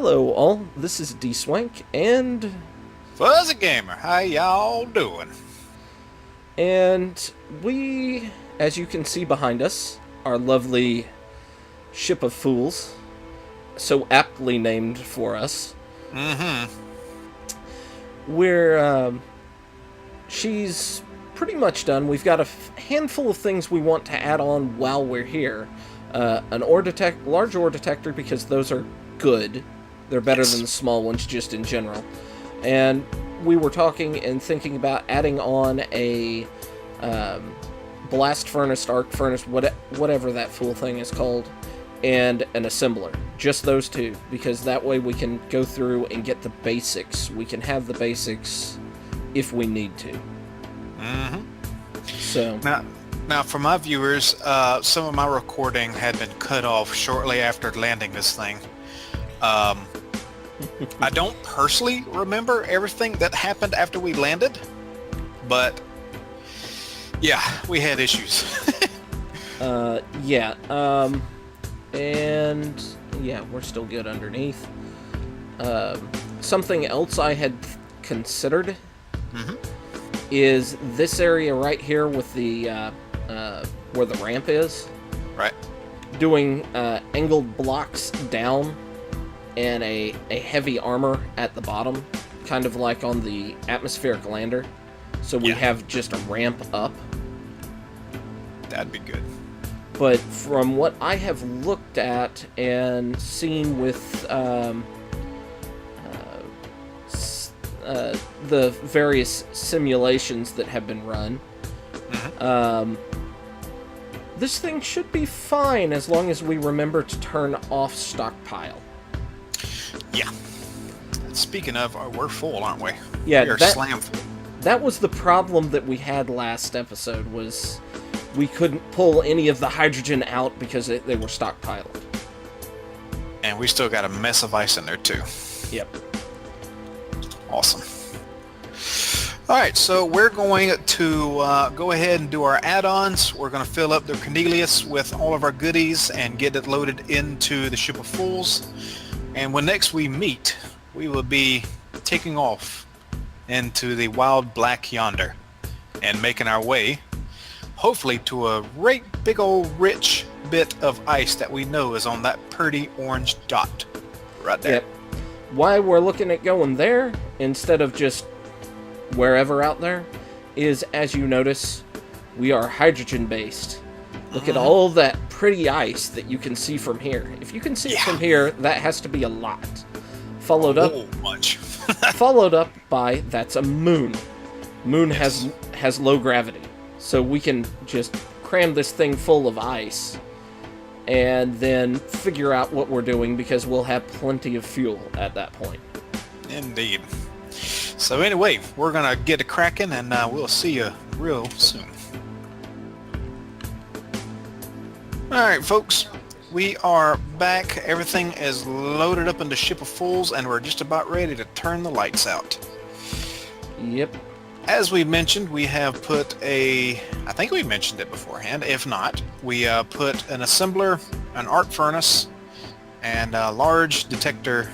Hello all, this is Dswank, Fuzzy Gamer, how y'all doing? and we, as you can see behind us, our lovely ship of fools, so aptly named for us. Mm-hmm. She's pretty much done. We've got a handful of things we want to add on while we're here. An large ore detector, because those are good. They're better than the small ones, just in general. And we were talking and thinking about adding on a blast furnace, arc furnace, whatever that fool thing is called, and an assembler. Just those two, because that way we can go through and get the basics. We can have the basics if we need to. Mm-hmm. So now for my viewers, some of my recording had been cut off shortly after landing this thing. I don't personally remember everything that happened after we landed, but yeah, we had issues. yeah. And yeah, we're still good underneath. Something else I had considered is this area right here with the where the ramp is. Right. Doing angled blocks down and a heavy armor at the bottom, kind of like on the atmospheric lander. So we have just a ramp up. That'd be good. But from what I have looked at and seen with the various simulations that have been run, this thing should be fine as long as we remember to turn off stockpile. Yeah. Speaking of, we're full, aren't we? Yeah, we're slam full. That was the problem that we had last episode, was we couldn't pull any of the hydrogen out because they were stockpiled. And we still got a mess of ice in there too. Yep. Awesome. Alright, so we're going to go ahead and do our add-ons. We're going to fill up the Cornelius with all of our goodies and get it loaded into the Ship of Fools. And when next we meet, we will be taking off into the wild black yonder and making our way, hopefully, to a great big old rich bit of ice that we know is on that pretty orange dot right there. Yep. Why we're looking at going there instead of just wherever out there is, as you notice, we are hydrogen based. Look at all that pretty ice that you can see from here. If you can see it from here, that has to be a lot. Followed up followed up by, that's a moon. Moon has low gravity. So we can just cram this thing full of ice and then figure out what we're doing, because we'll have plenty of fuel at that point. Indeed. So anyway, we're going to get a cracking, and we'll see you real soon. Alright folks, we are back. Everything is loaded up into Ship of Fools, and we're just about ready to turn the lights out. Yep. As we mentioned, we have put I think we mentioned it beforehand. If not, we put an assembler, an arc furnace, and a large detector,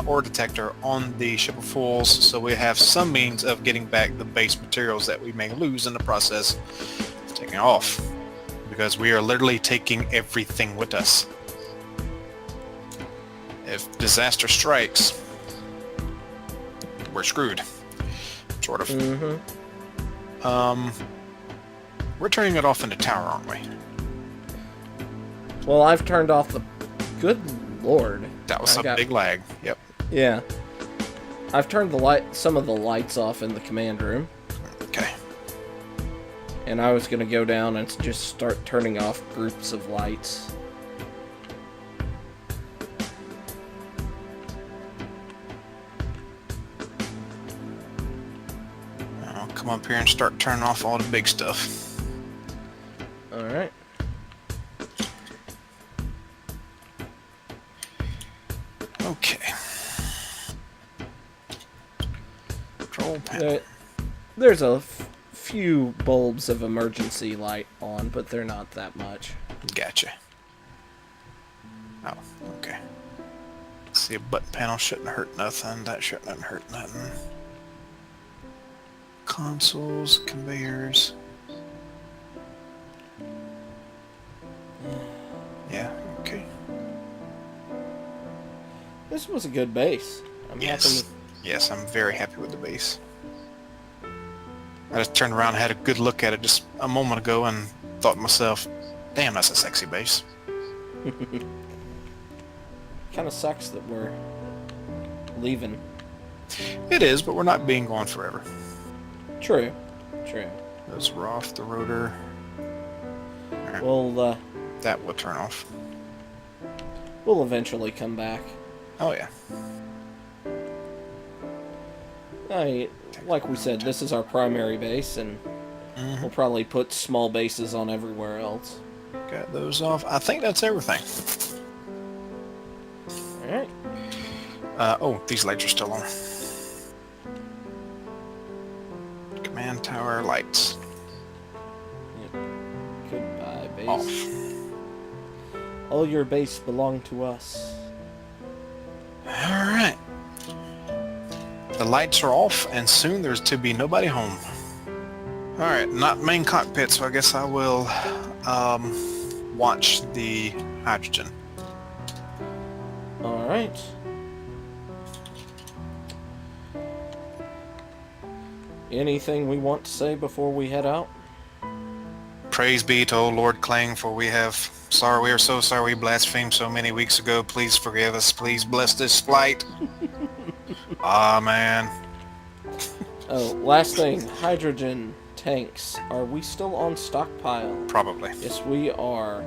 ore detector on the Ship of Fools, so we have some means of getting back the base materials that we may lose in the process of taking off. Because we are literally taking everything with us. If disaster strikes, we're screwed. Sort of. We're turning it off in the tower, aren't we? Well, I've turned off the... Good lord. That was a big lag. Yep. Yeah. I've turned some of the lights off in the command room. Okay. And I was going to go down and just start turning off groups of lights. I'll come up here and start turning off all the big stuff. Alright. Okay. Control panel. There's a few bulbs of emergency light on, but they're not that much. Gotcha. Oh, okay. Let's see, a button panel shouldn't hurt nothing. That shouldn't hurt nothing. Consoles, conveyors. Yeah, okay. This was a good base. I'm Yes. happy. Yes, I'm very happy with the base. I just turned around and had a good look at it just a moment ago and thought to myself, damn, that's a sexy base. Kind of sucks that we're leaving. It is, but we're not being gone forever. True. True. Let's off the rotor. Alright, We'll that will turn off. we'll eventually come back. Oh yeah. Like we said, this is our primary base, and we'll probably put small bases on everywhere else. Got those off. I think that's everything. Alright. Oh, these lights are still on. Command tower lights. Yep. Goodbye, base. Off. All your base belong to us. Alright. The lights are off, and soon there's to be nobody home. Alright, not main cockpit, so I guess I will watch the hydrogen. Alright. Anything we want to say before we head out? Praise be to O Lord Klang, for we are so sorry we blasphemed so many weeks ago. Please forgive us. Please bless this flight. Amen. Oh, last thing. Hydrogen tanks. Are we still on stockpile? Probably. Yes, we are.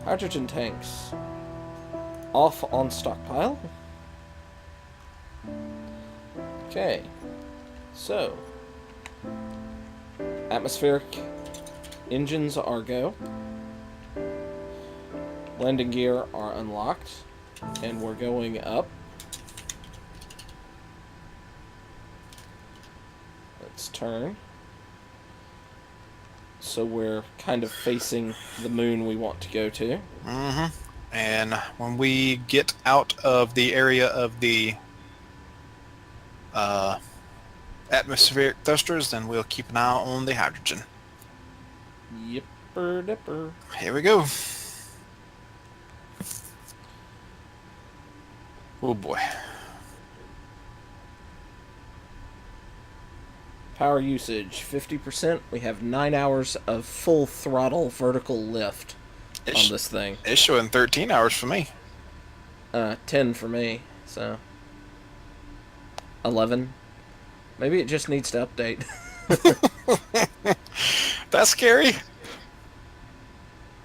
Hydrogen tanks. Off on stockpile. Okay. So. Atmospheric engines are go. Landing gear are unlocked. And we're going up. Let's turn. So we're kind of facing the moon we want to go to. Mm-hmm. And when we get out of the area of the atmospheric thrusters, then we'll keep an eye on the hydrogen. Yipper dipper. Here we go. Oh boy. Power usage 50%. We have 9 hours of full throttle vertical lift on this thing. It's showing 13 hours for me. 10 for me. So 11. Maybe it just needs to update. That's scary.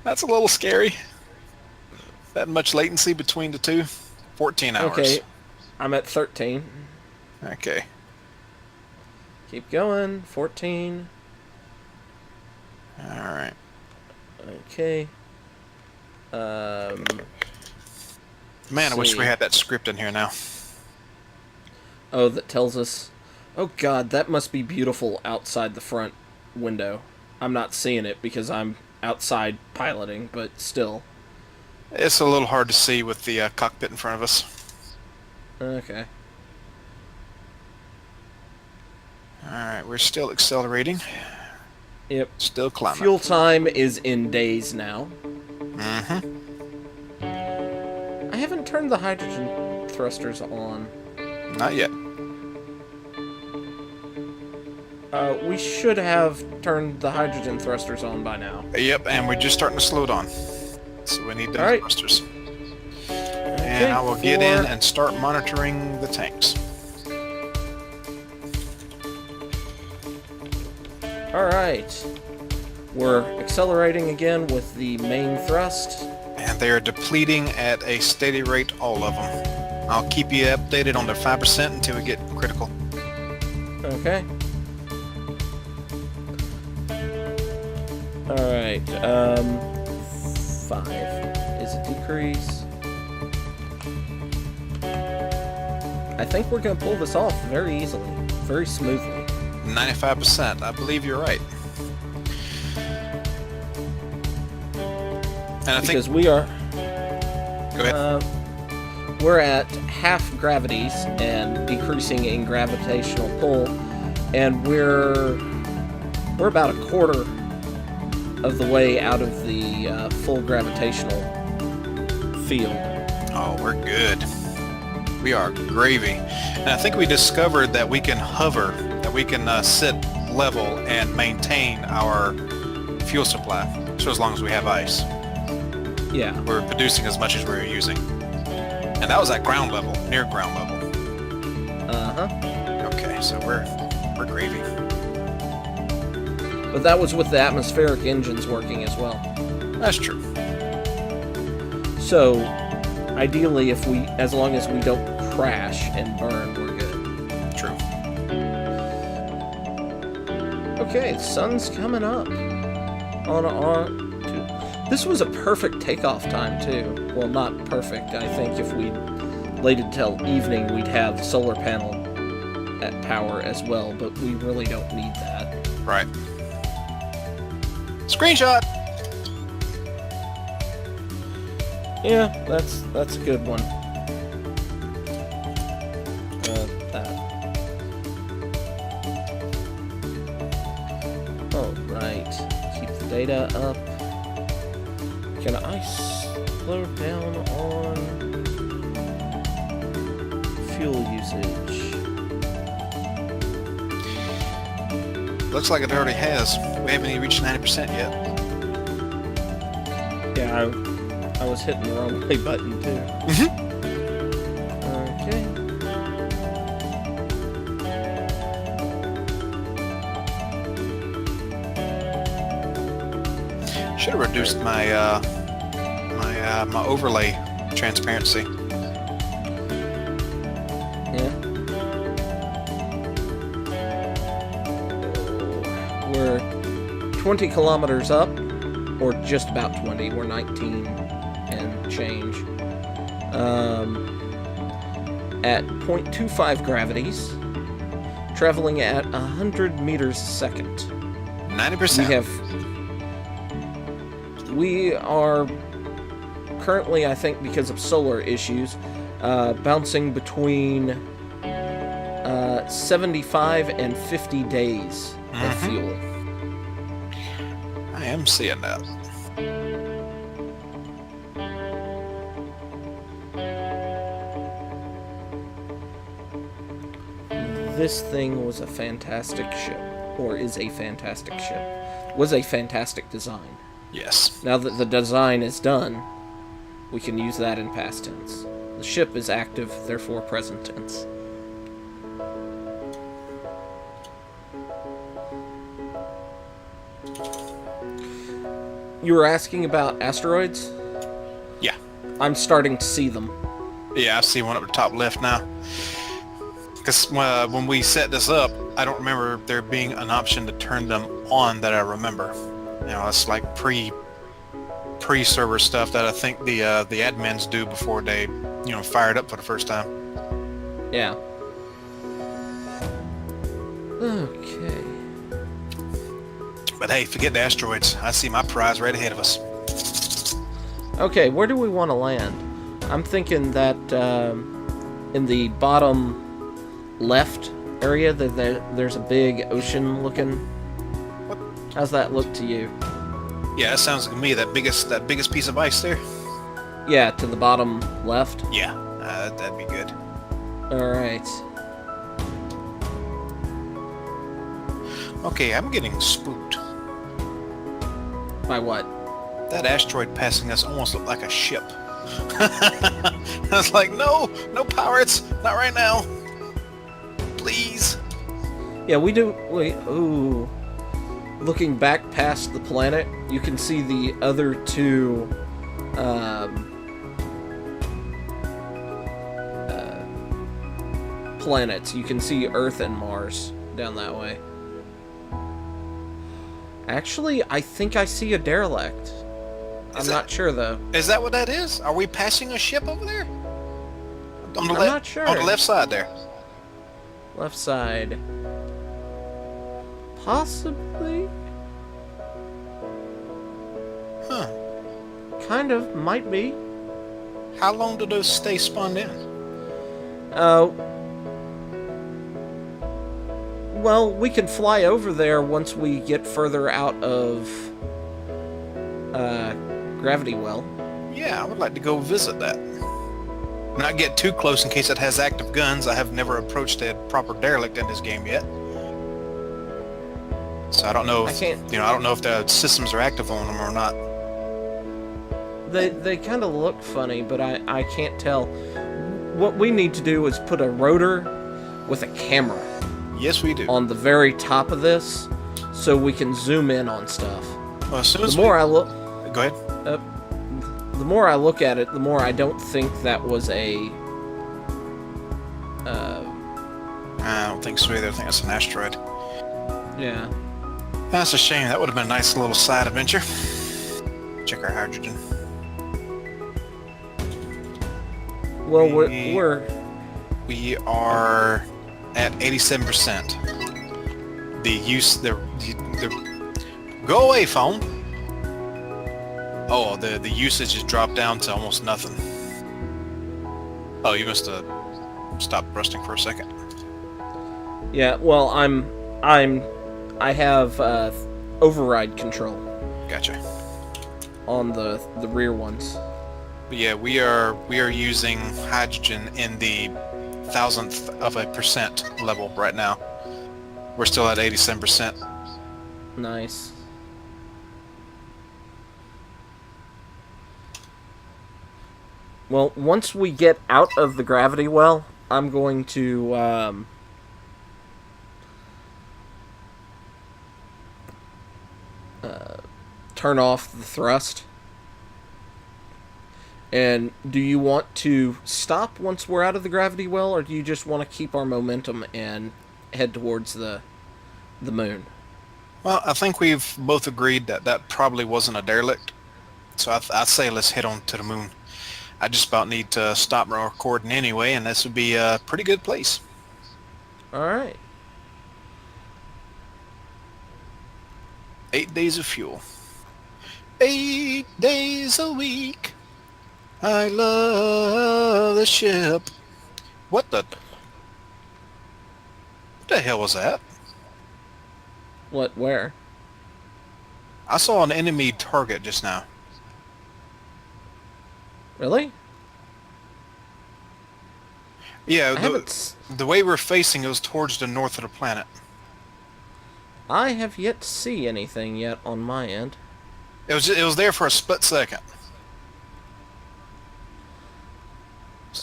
That's a little scary. That much latency between the two. 14 hours. Okay, I'm at 13. Okay. Keep going. 14. Alright. Okay. Man, I wish we had that script in here now. Oh, that tells us... Oh god, that must be beautiful outside the front window. I'm not seeing it because I'm outside piloting, but still. It's a little hard to see with the cockpit in front of us. Okay. Alright, we're still accelerating. Yep. Still climbing. Fuel time is in days now. Mm-hmm. I haven't turned the hydrogen thrusters on. Not yet. We should have turned the hydrogen thrusters on by now. Yep, and we're just starting to slow down. So we need those Alright. thrusters. Okay, And I will get in and start monitoring the tanks. Alright. We're accelerating again with the main thrust. And they are depleting at a steady rate, all of them. I'll keep you updated on their 5% until we get critical. Okay. Alright, 5 is a decrease. I think we're gonna pull this off very easily, very smoothly. 95%. I believe you're right. And I Because think... we are... Go ahead. we're at half gravities and decreasing in gravitational pull, and we're about a quarter of the way out of the full gravitational field. Oh, we're good. We are gravy. And I think we discovered that we can hover, that we can sit level and maintain our fuel supply. So as long as we have ice. Yeah. We're producing as much as we're using. And that was at ground level, near ground level. Uh-huh. Okay, so we're gravy. But that was with the atmospheric engines working as well. That's true. So, ideally, as long as we don't crash and burn, we're good. True. Okay, the sun's coming up. This was a perfect takeoff time, too. Well, not perfect. I think if we waited until evening, we'd have the solar panel at power as well, but we really don't need that. Right. Screenshot! Yeah, that's a good one. That. Alright. Keep the data up. Can I slow down on fuel usage? Looks like it already has. We haven't even reached 90% yet. Yeah, I was hitting the wrong play button too. Okay. Should have reduced my my overlay transparency. Yeah. We're 20 kilometers up, or just about 20. We're 19 and change. At 0.25 gravities, traveling at 100 meters a second. 90%. We are currently, I think, because of solar issues, bouncing between 75 and 50 days of fuel. I am seeing that. This thing was a fantastic ship, or is a fantastic ship. Was a fantastic design. Yes. Now that the design is done, we can use that in past tense. The ship is active, therefore present tense. You were asking about asteroids? Yeah. I'm starting to see them. Yeah, I see one up the top left now. Because when we set this up, I don't remember there being an option to turn them on that I remember. You know, it's like pre-server stuff that I think the admins do before they, fire it up for the first time. Yeah. Okay. But hey, forget the asteroids. I see my prize right ahead of us. Okay, where do we want to land? I'm thinking that in the bottom left area, there's a big ocean looking. What? How's that look to you? Yeah, that sounds like me. That biggest piece of ice there. Yeah, to the bottom left. Yeah, that'd be good. All right. Okay, I'm getting spooked. By what? That asteroid passing us almost looked like a ship. I was like, no pirates, not right now. Please. Yeah, we do. Wait, ooh. Looking back past the planet, you can see the other two planets. You can see Earth and Mars down that way. Actually, I think I see a derelict. I'm not sure, though. Is that what that is? Are we passing a ship over there? I'm not sure. On the left side there. Left side. Possibly? Huh. Kind of. Might be. How long do those stay spawned in? Well, we can fly over there once we get further out of Gravity Well. Yeah, I would like to go visit that. Not get too close in case it has active guns. I have never approached a proper derelict in this game yet. So I don't know if, I don't know if the systems are active on them or not. They kind of look funny, but I can't tell. What we need to do is put a rotor with a camera. Yes, we do. On the very top of this, so we can zoom in on stuff. Well, as soon as the more I look... Go ahead. The more I look at it, the more I don't think that was a... I don't think so either. I think it's an asteroid. Yeah. That's a shame. That would have been a nice little side adventure. Check our hydrogen. Well, we are at 87%. The go away, phone. Oh, the usage has dropped down to almost nothing. Oh, you must have stopped thrusting for a second. Yeah, well, I have override control. Gotcha. On the rear ones. But yeah, we are using hydrogen in the 0.000% level right now. We're still at 87%. Nice. Well, once we get out of the gravity well, I'm going to turn off the thrust. And do you want to stop once we're out of the gravity well, or do you just want to keep our momentum and head towards the moon? Well, I think we've both agreed that that probably wasn't a derelict. So I'd say let's head on to the moon. I just about need to stop my recording anyway, and this would be a pretty good place. Alright. 8 days of fuel. 8 days a week. I love the ship. What the hell was that? What, where? I saw an enemy target just now. Really? Yeah, the way we're facing, it was towards the north of the planet. I have yet to see anything yet on my end. It was there for a split second.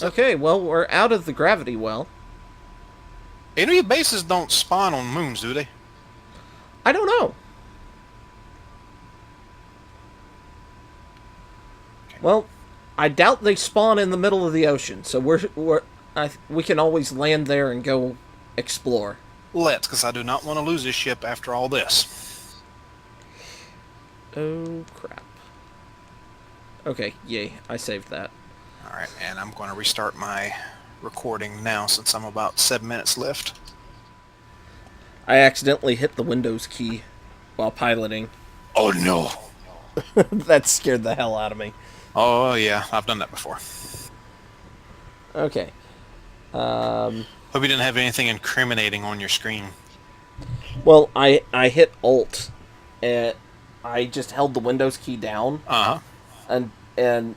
Okay, well, we're out of the gravity well. Enemy bases don't spawn on moons, do they? I don't know. Okay. Well, I doubt they spawn in the middle of the ocean, so we can always land there and go explore. Let's, because I do not want to lose this ship after all this. Oh, crap. Okay, yay, I saved that. Alright, and I'm going to restart my recording now since I'm about 7 minutes left. I accidentally hit the Windows key while piloting. Oh no! That scared the hell out of me. Oh yeah, I've done that before. Okay. Hope you didn't have anything incriminating on your screen. Well, I hit Alt, and I just held the Windows key down. Uh-huh. And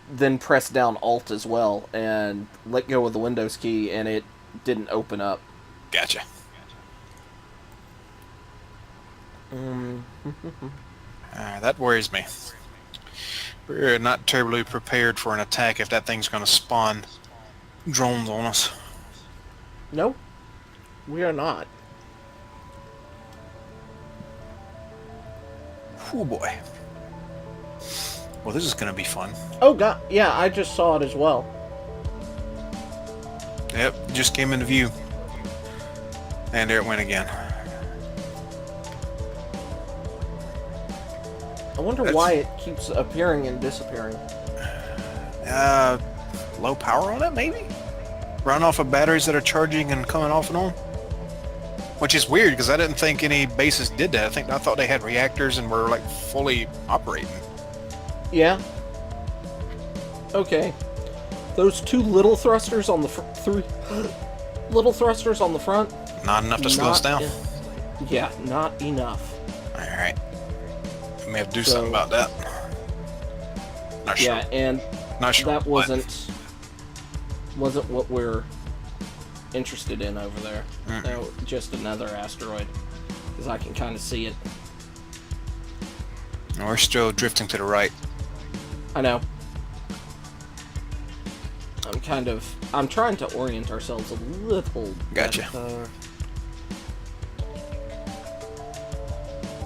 then pressed down Alt as well, and let go of the Windows key, and it didn't open up. Gotcha. That worries me. We're not terribly prepared for an attack if that thing's going to spawn drones on us. No, we are not. Oh boy. Well, this is going to be fun. Oh god, yeah, I just saw it as well. Yep, just came into view. And there it went again. I wonder why it keeps appearing and disappearing. Low power on it, maybe? Run off of batteries that are charging and coming off and on? Which is weird, because I didn't think any bases did that. I thought they had reactors and were, like, fully operating. Yeah. Okay. Those two little thrusters on the three little thrusters on the front. Not enough to slow us down. Yeah, not enough. All right. We may have to do something about that. Not sure. Yeah, and Not sure that what. wasn't what we're interested in over there. No, just another asteroid, because I can kind of see it. We're still drifting to the right. I know. I'm trying to orient ourselves a little Gotcha. better.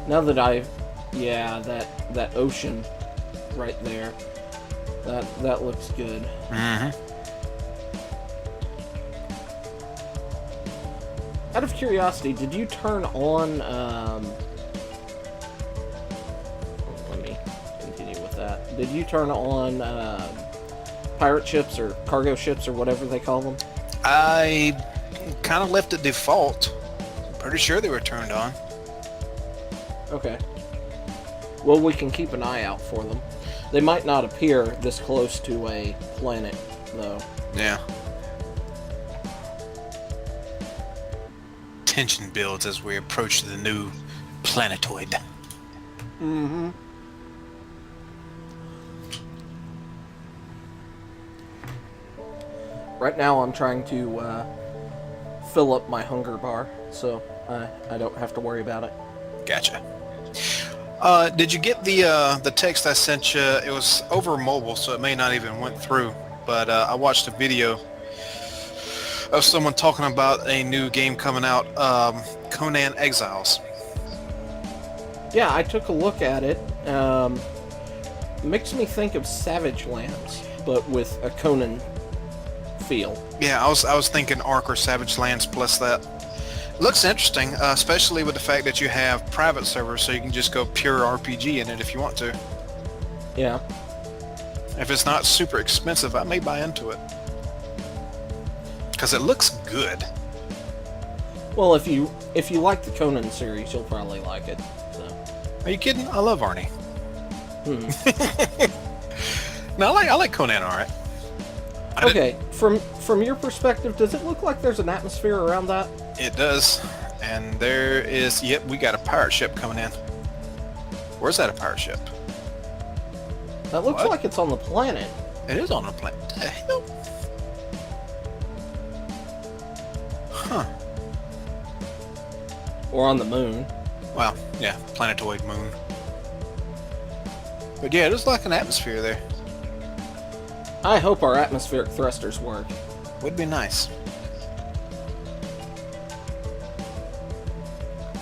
Now that yeah, that ocean right there, that looks good. Out of curiosity, did you turn on, let me continue with that. Did you turn on, pirate ships or cargo ships or whatever they call them? I kind of left it default. I'm pretty sure they were turned on. Okay. Well, we can keep an eye out for them. They might not appear this close to a planet, though. Yeah. Tension builds as we approach the new planetoid. Mm-hmm. Right now I'm trying to fill up my hunger bar, so I don't have to worry about it. Gotcha. Did you get the text I sent you? It was over mobile, so it may not even went through. But I watched a video of someone talking about a new game coming out, Conan Exiles. Yeah, I took a look at it. Makes me think of Savage Lands, but with a Conan feel. Yeah, I was thinking Ark or Savage Lands plus that. Looks interesting, especially with the fact that you have private servers, so you can just go pure RPG in it if you want to. Yeah. If it's not super expensive, I may buy into it. Because it looks good. Well, if you like the Conan series, you'll probably like it. So. Are you kidding? I love Arnie. No, I like Conan, alright. Okay, from your perspective, does it look like there's an atmosphere around that? It does. And there is... Yep, we got a pirate ship coming in. Where's that a pirate ship? That looks like it's on the planet. It is on the planet. What the hell? Huh. Or on the moon. Well, yeah, planetoid moon. But yeah, there's like an atmosphere there. I hope our atmospheric thrusters work. Would be nice.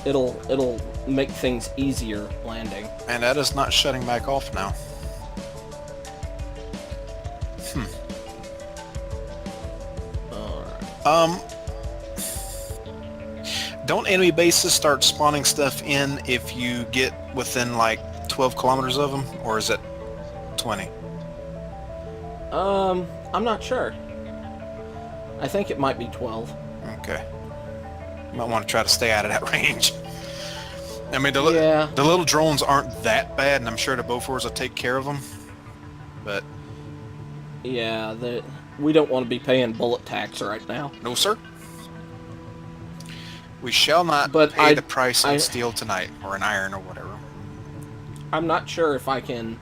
It'll make things easier landing. And that is not shutting back off now. Alright. Don't enemy bases start spawning stuff in if you get within like 12 kilometers of them, or is it 20? I'm not sure. I think it might be 12. Okay. Might want to try to stay out of that range. I mean, the little drones aren't that bad, and I'm sure the Bofors will take care of them. But yeah, we don't want to be paying bullet tax right now. no, sir. We shall not pay the price in steel tonight, or in iron, or whatever. I'm not sure if I can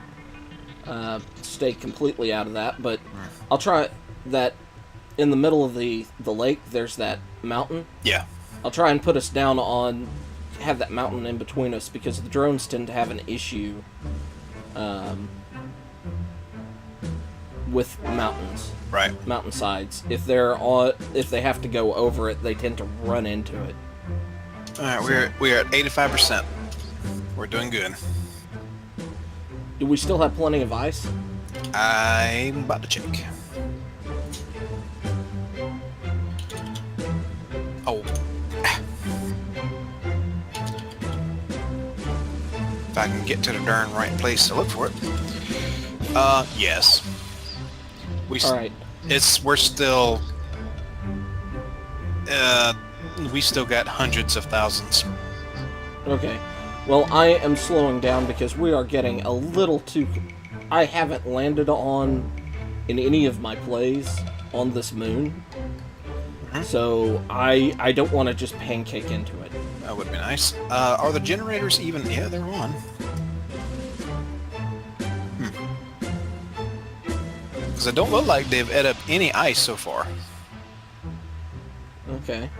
stay completely out of that, but I'll try that. In the middle of the lake, there's that mountain. Yeah. I'll try and put us down on, have that mountain in between us, because the drones tend to have an issue with mountains. Right. Mountainsides. If they have to go over it, they tend to run into it. All right, we're at 85%. We're doing good. Do we still have plenty of ice? I'm about to check. Oh. If I can get to the darn right place to look for it. Yes. All right. We're still... we still got hundreds of thousands. Okay. Well, I am slowing down because we are getting a little too... I haven't landed on in any of my plays on this moon. Mhm. So I don't want to just pancake into it. That would be nice. Are the generators even? Yeah, they're on. Because it don't look like they've ate up any ice so far. Okay.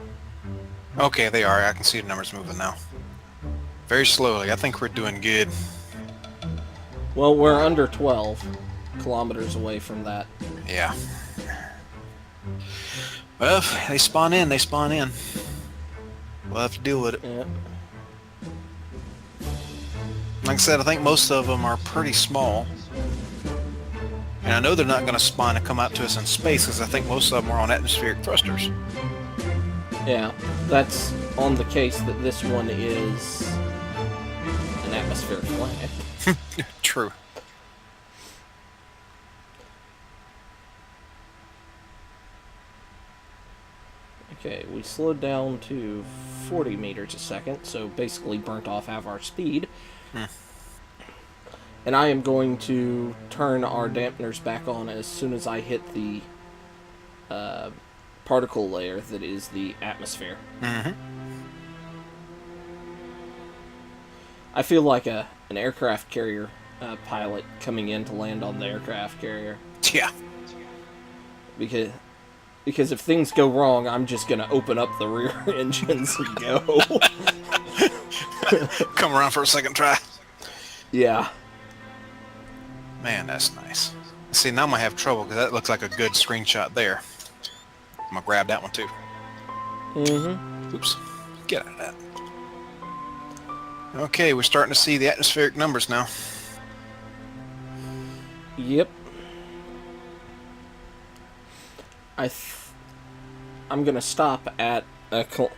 Okay, they are. I can see the numbers moving now. Very slowly. I think we're doing good. Well, we're under 12 kilometers away from that. Yeah. Well, they spawn in. They spawn in. We'll have to deal with it. Yeah. Like I said, I think most of them are pretty small. And I know they're not going to spawn and come out to us in space because I think most of them are on atmospheric thrusters. Yeah, that's on the case that this one is an atmospheric planet. True. Okay, we slowed down to 40 meters a second, so basically burnt off half our speed. And I am going to turn our dampeners back on as soon as I hit the particle layer that is the atmosphere. Mm-hmm. I feel like an aircraft carrier pilot coming in to land on the aircraft carrier. Yeah. Because if things go wrong, I'm just going to open up the rear engines and go. Come around for a second try. Yeah. Man, that's nice. See, now I'm going to have trouble because that looks like a good screenshot there. I'm going to grab that one too. Mm-hmm. Oops. Get out of that. Okay, we're starting to see the atmospheric numbers now. Yep. I'm gonna stop at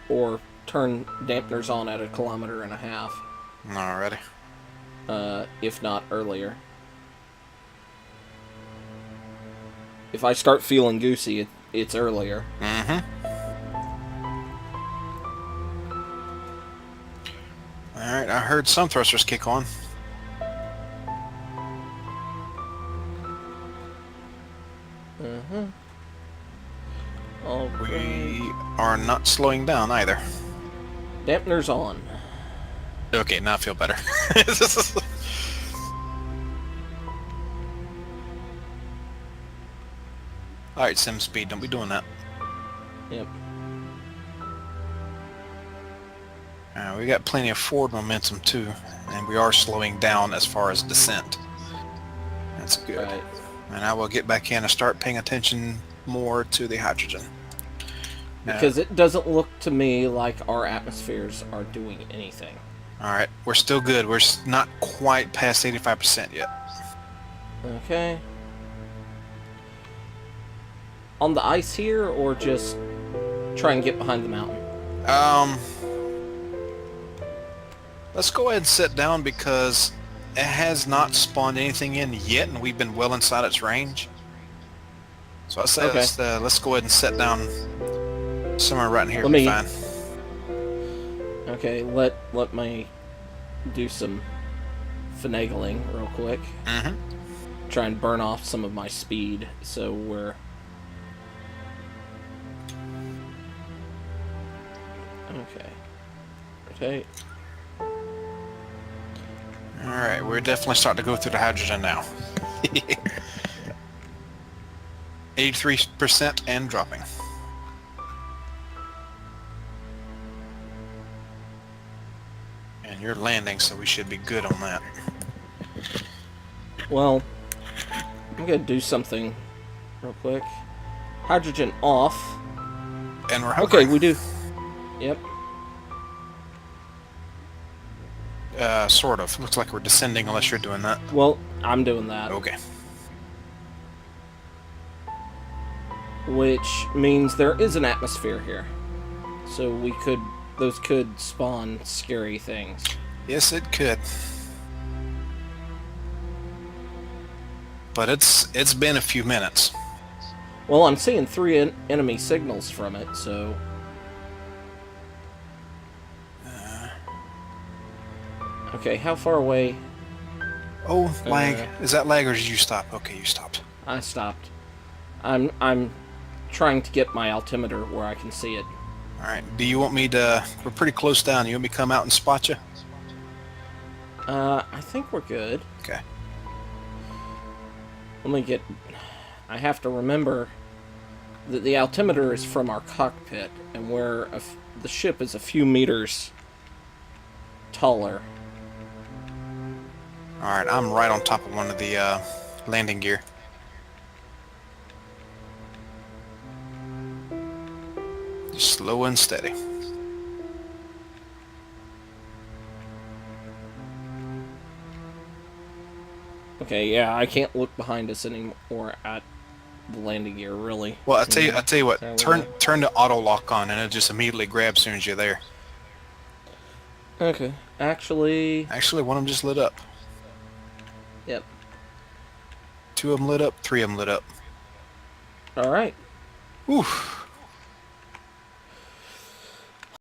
or turn dampeners on at 1.5 kilometers. Alrighty. If not earlier. If I start feeling goosey, it's earlier. Mm-hmm. Alright, I heard some thrusters kick on. Mm-hmm. We are not slowing down either. Dampeners on. Okay, now I feel better. Alright, sim speed, don't be doing that. Yep. We got plenty of forward momentum too, and we are slowing down as far as descent. That's good. Right. And I will get back in and start paying attention more to the hydrogen. Because it doesn't look to me like our atmospheres are doing anything. Alright, we're still good. We're not quite past 85% yet. Okay. On the ice here, or just try and get behind the mountain? Let's go ahead and sit down because it has not spawned anything in yet, and we've been well inside its range. So I say Okay. let's go ahead and sit down somewhere right in here. Let me- Fine. Okay, let me do some finagling real quick. Mm-hmm. Try and burn off some of my speed, so we're... Okay. Alright, we're definitely starting to go through the hydrogen now. 83% and dropping. And you're landing, so we should be good on that. Well, I'm gonna do something real quick. Hydrogen off. And we're Okay, hovering. we do. Yep. Sort of. Looks like we're descending unless you're doing that. Well, I'm doing that. Okay. Which means there is an atmosphere here. So those could spawn scary things. Yes, it could. But it's been a few minutes. Well, I'm seeing 3 enemy signals from it, so... Okay, how far away? Oh, lag. Is that lag or did you stop? Okay, you stopped. I stopped. I'm trying to get my altimeter where I can see it. All right. Do you want me to? We're pretty close down. You want me to come out and spot you? I think we're good. Okay. Let me get... I have to remember that the altimeter is from our cockpit, and where the ship is a few meters taller. All right. I'm right on top of one of the landing gear. Just slow and steady. Okay, yeah, I can't look behind us anymore at the landing gear, really. Well, I tell you what. So, Turn the auto lock on, and it'll just immediately grab as soon as you're there. Okay, actually... Actually, one of them just lit up. Yep. 2 of them lit up. 3 of them lit up. Alright. Whew.